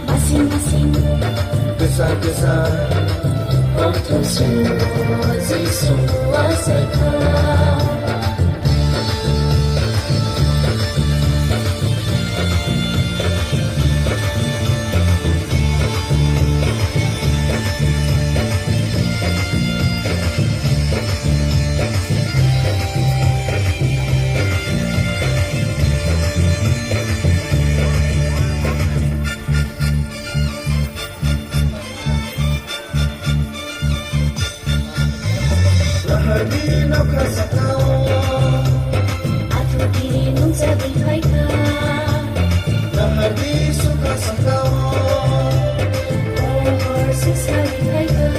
Masing-masing besar-besar untuk semua siswa sekolah. Lahirino ka sa tao At irinong sa buhay ka. Lahiriso ka sa tao Orso sa buhay ka.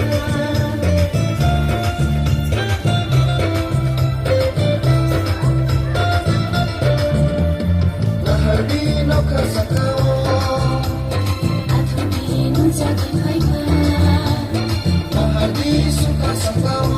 Lahirino ka sa tao At irinong sa buhay ka. Lahiriso ka sa tao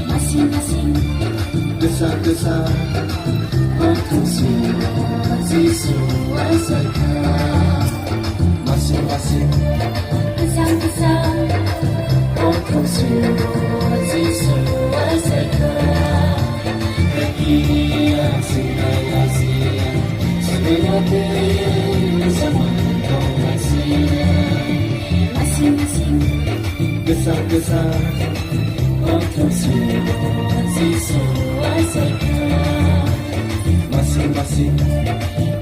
Masing-masing besar-besar untuk semua siswa sekolah. Masing-masing Besar-besar untuk semua siswa sekolah. Masing-masing besar-besar untuk semua siswa sekolah. Masing-masing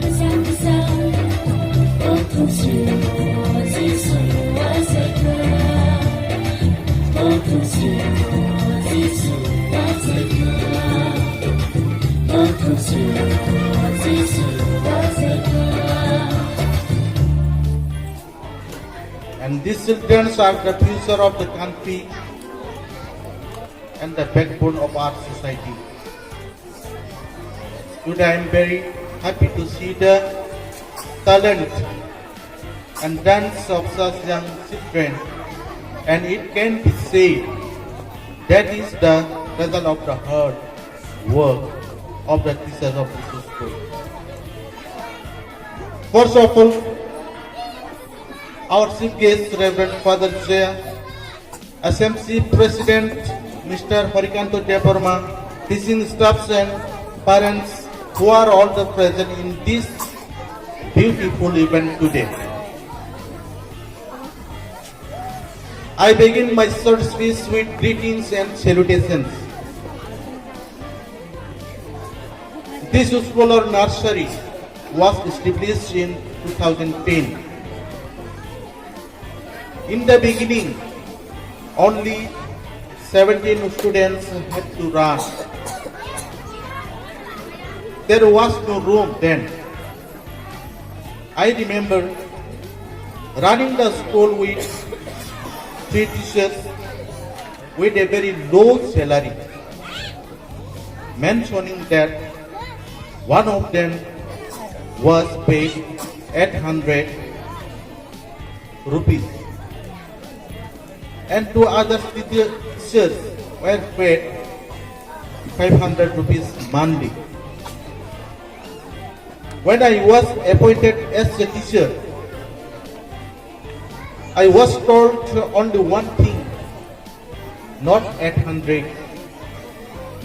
Besar-besar untuk semua siswa sekolah. Untuk semua siswa sekolah. Untuk semua siswa sekolah. And these children are the future of the country and the backbone of our society. Today I am very happy to see the talent and dance of such young children, and it can be said that is the result of the hard work of the teachers of this school. First of all, our chief guest, Reverend Father Jaya, SMC President Mr. Harikanto Deborma, teaching staffs and parents who are all the present in this beautiful event today. I begin my short speech with greetings and salutations. This school or nursery was established in 2010. In the beginning, only 17 students had to run. There was no room then. I remember running the school with 3 teachers with a very low salary, mentioning that one of them was paid 800 rupees. And 2 other teachers were paid 500 rupees monthly. When I was appointed as a teacher, I was told only one thing, not 800,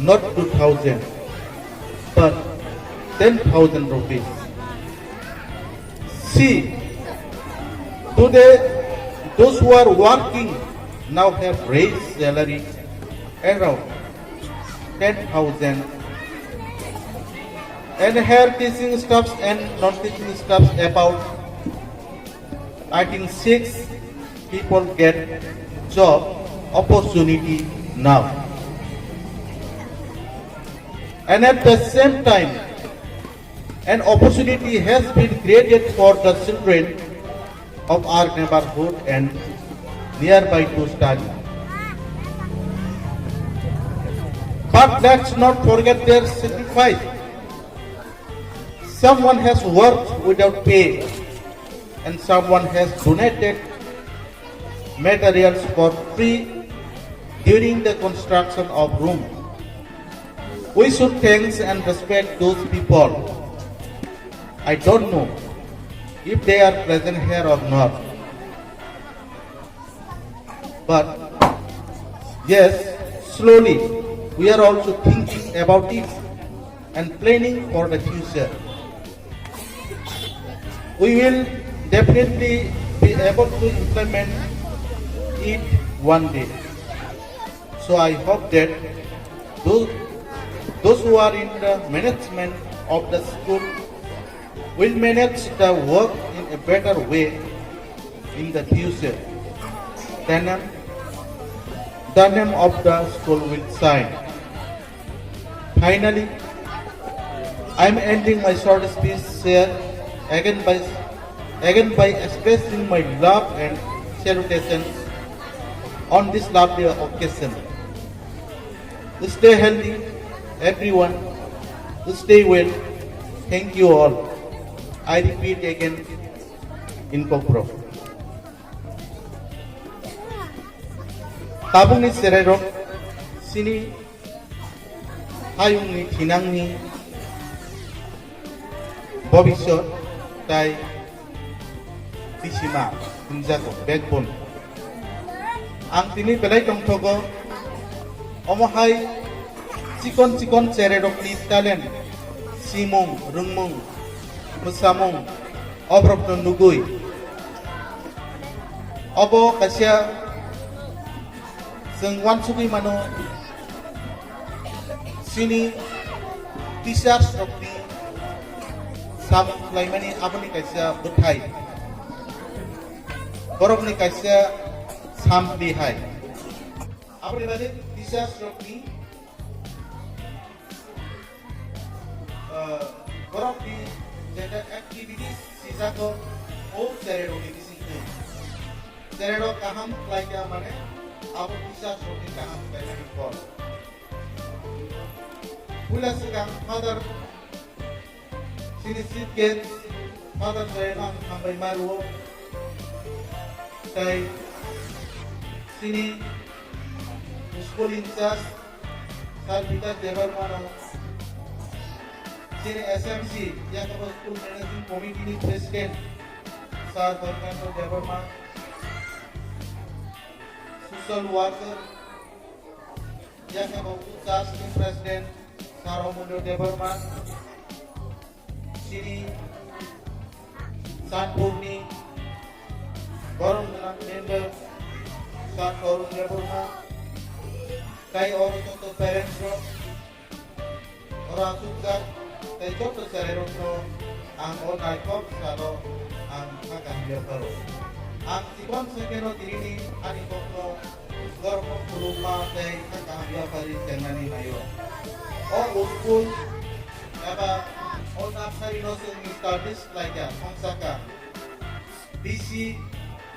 not 2,000, but 10,000 rupees. See, today those who are working now have raised salary around 10,000, and here teaching staffs and non-teaching staffs about, I think 6 people get job opportunity now. And at the same time, an opportunity has been created for the children of our neighborhood and nearby to study. But let's not forget their sacrifice. Someone has worked without pay and someone has donated materials for free during the construction of rooms. We should thank and respect those people. I don't know if they are present here or not. But yes, slowly we are also thinking about it and planning for the future. We will definitely be able to implement it one day. So I hope that those who are in the management of the school will manage the work in a better way in the future. Then the name of the school will shine. Finally, I am ending my short speech here again by expressing my love and salutations on this lovely occasion. Stay healthy, everyone. Stay well. Thank you all. I repeat again in Kopro. Tabung ni sererok sini hayung ni hinang ni bobisot tay tisima hinjako backbone. Ang tini belai tongthogo omohai cikon sererok ni talent simung rungmung musamung obrok nugui obo kasia जों वानसुगै मानो सिनि teachers रकनि सामलायमानि आबनि कायसा बोथाय बरफनि कायसा सामलिहाय आबनि बादि teachers रकनि बरफनि जेटा activities सिजाको ओ सेरेडोनि दिसिंगै सेरेडो काहाम लाइका माने Abu bisa shooting kaham kailan ball. Pula sigang father sinisit get father sayang sampai maruo kay sini school in charge St.Peter Development sini SMC yang kepada school management committee ni president Sir Subalghar Development social worker yang kepada President Saromundo Development sini Sanpurni Borong dengan member Sanpurni Development kai orang contoh parents orang sukar kai contoh sererong ang onai kop salo ang akan dia baru ang sikon sekeno diri ani kopno gormo kuruma dai kakambia pari tengani mayo o uskul aba on afsari no sung established like a Ongsaka BC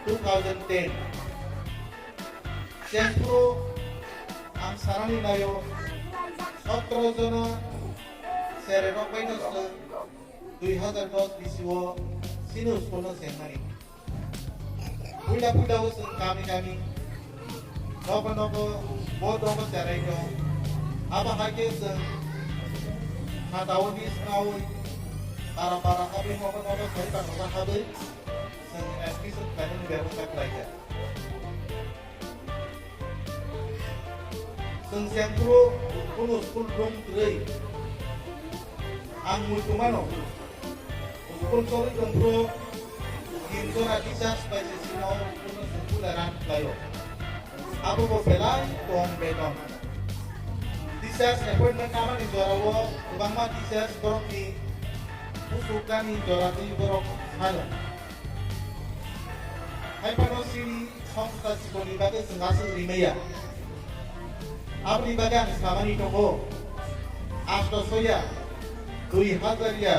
2010 Sempro ang sarani mayo 17 jona serero paino 2010 bisiwo sinus kono senmani Pula usung kami nopo bodo ko saray ko apa kake sung natawon is nawon para kami nopo sari pa nopo habi sung episode kanin bero sa playa sung sentro kuno school room 3 ang multumano school sorry room Hinto na tisas by sa sinaw kuno sukularan kayo. Apo po pelay kung bedon. Tisas appointment naman ni Jorawo, ubang mga tisas borok ni usukan ni Jorawo borok halo. Haipano sini সংস্থা জীবনী বাদে sengasu rimaya. Abni bagan samani toko. Aslo soya 2000 ya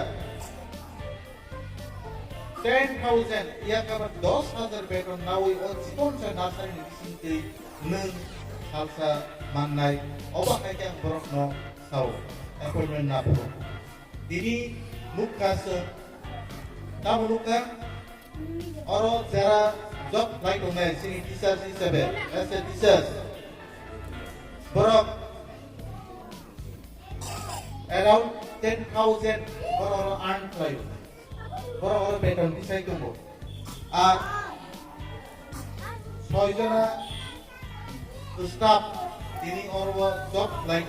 10,000 ia kabar 10,000 beton nawi o cikon sa nasar ni singkei neng salsa manai obak kayang borok no sau appointment napo dini muka se tamu muka oro jara job like ome sini teacher hisabe as a teachers borok around 10,000 borok earn kayu borok beton disai tunggu আর 6 জনা staff তিনি অরব job like